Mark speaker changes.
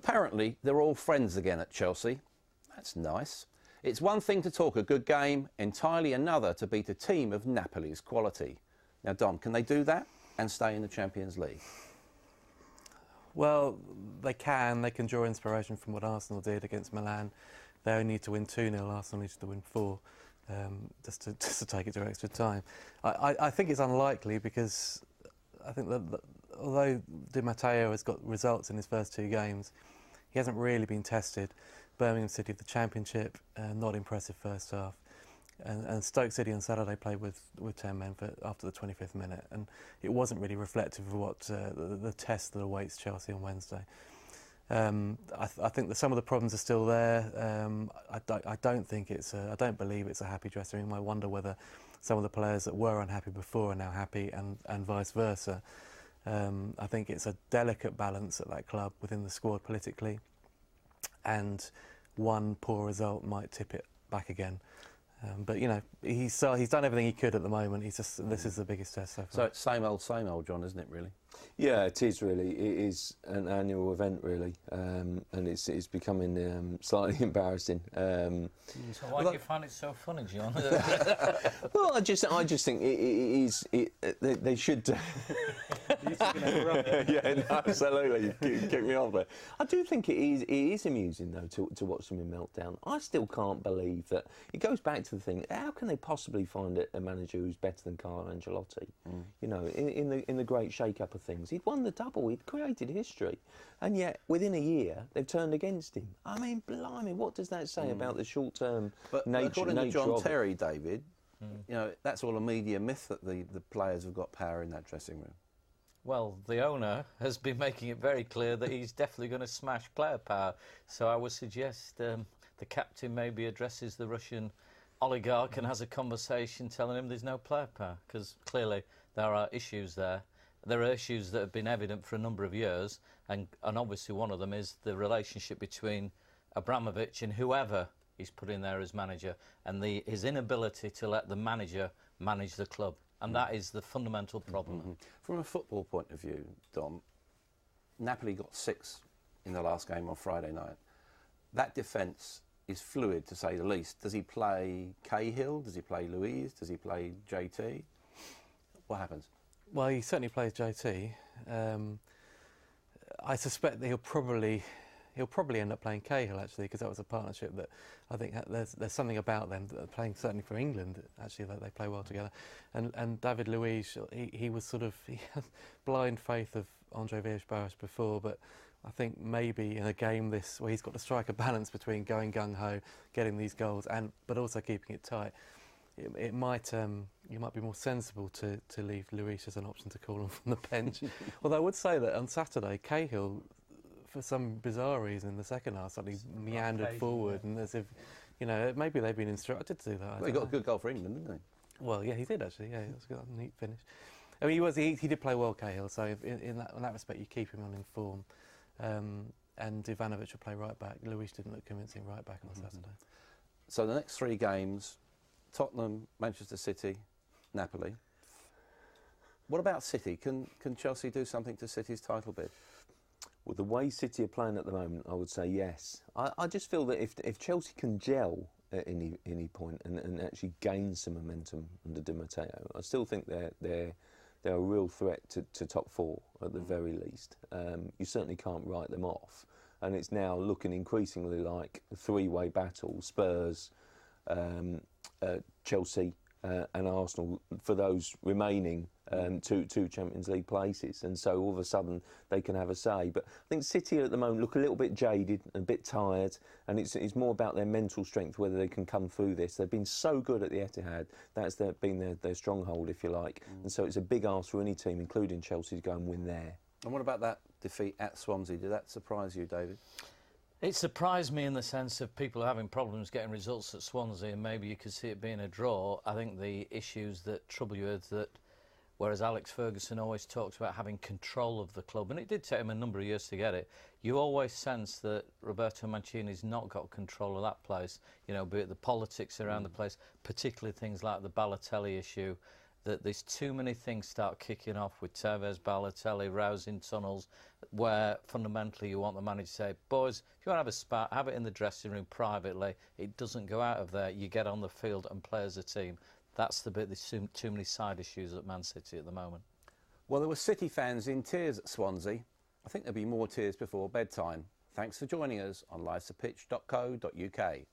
Speaker 1: Apparently, they're all friends again at Chelsea. That's nice. It's one thing to talk a good game, entirely another to beat a team of Napoli's quality. Now, Dom, can they do that and stay in the Champions League?
Speaker 2: Well, they can. They can draw inspiration from what Arsenal did against Milan. They only need to win 2-0. Arsenal needs to win 4, just to take it to extra time. I think it's unlikely because I think that although Di Matteo has got results in his first 2 games, he hasn't really been tested. Birmingham City of the Championship, not impressive first half. And Stoke City on Saturday played with 10 men after the 25th minute, and it wasn't really reflective of what the test that awaits Chelsea on Wednesday. I think that some of the problems are still there. I don't believe it's a happy dressing room. I wonder whether some of the players that were unhappy before are now happy, and vice versa. I think it's a delicate balance at that club within the squad politically, and one poor result might tip it back again. But you know, he's done everything he could at the moment. This is the biggest test so far.
Speaker 1: So it's same old, John, isn't it? Really?
Speaker 3: Yeah, it is really. It is an annual event, really, and it's becoming slightly embarrassing.
Speaker 4: So why do you find it so funny, John?
Speaker 3: Well, I just think it is. They should. Yeah, no, absolutely. Kick me off there. I do think it is amusing though to watch them in meltdown. I still can't believe that. It goes back to the thing. How can they possibly find a manager who's better than Carlo Ancelotti? You know, in the great shake-up of things, he'd won the double. He'd created history, and yet within a year they've turned against him. I mean, blimey, what does that say about the short-term nature?
Speaker 1: According to John Terry, David, you know, that's all a media myth that the players have got power in that dressing room.
Speaker 4: Well, the owner has been making it very clear that he's definitely going to smash player power. So I would suggest the captain maybe addresses the Russian oligarch and has a conversation telling him there's no player power, because clearly there are issues there. There are issues that have been evident for a number of years, and obviously one of them is the relationship between Abramovich and whoever he's put in there as manager, and his inability to let the manager manage the club. And that is the fundamental problem.
Speaker 1: From a football point of view, Dom, Napoli got 6 in the last game on Friday night. That defence is fluid, to say the least. Does he play Cahill? Does he play Luiz? Does he play JT? What happens?
Speaker 2: Well, he certainly plays JT. I suspect that he'll probably end up playing Cahill, actually, because that was a partnership that I think there's something about them that are playing, certainly for England, actually, that they play well together. And David Luiz, he was sort of, he had blind faith of Andre Villas-Boas before, but I think maybe in a game where he's got to strike a balance between going gung-ho, getting these goals, but also keeping it tight. It might be more sensible to leave Luiz as an option to call him from the bench. Although I would say that on Saturday, Cahill, for some bizarre reason, in the second half, suddenly meandered forward, and as if, you know, maybe they've been instructed to do that.
Speaker 1: Well, he got a good goal for England, didn't he?
Speaker 2: Well, yeah, he did actually. Yeah, it was a neat finish. I mean, he did play well, Cahill. So in that respect, you keep him on in form. And Ivanovic will play right back. Luiz didn't look convincing right back on Saturday.
Speaker 1: So the next 3 games: Tottenham, Manchester City, Napoli. What about City? Can Chelsea do something to City's title bid?
Speaker 3: Well, the way City are playing at the moment, I would say yes. I just feel that if Chelsea can gel at any point and actually gain some momentum under Di Matteo, I still think they're a real threat to top 4 at the very least. You certainly can't write them off, and it's now looking increasingly like a 3-way battle: Spurs, Chelsea, and Arsenal for those remaining two Champions League places, and so all of a sudden they can have a say. But I think City at the moment look a little bit jaded, a bit tired, and it's more about their mental strength, whether they can come through this. They've been so good at the Etihad; that's been their stronghold, if you like, and so it's a big ask for any team, including Chelsea, to go and win there.
Speaker 1: And what about that defeat at Swansea? Did that surprise you, David?
Speaker 4: It surprised me in the sense of people having problems getting results at Swansea, and maybe you could see it being a draw. I think the issues that trouble you is that whereas Alex Ferguson always talks about having control of the club, and it did take him a number of years to get it, you always sense that Roberto Mancini's not got control of that place, you know, be it the politics around the place, particularly things like the Balotelli issue, that there's too many things start kicking off with Tevez, Balotelli, rousing tunnels, where fundamentally you want the manager to say, boys, if you want to have a spat, have it in the dressing room privately. It doesn't go out of there. You get on the field and play as a team. That's the bit. There's too many side issues at Man City at the moment.
Speaker 1: Well, there were City fans in tears at Swansea. I think there'll be more tears before bedtime. Thanks for joining us on livetothepitch.co.uk.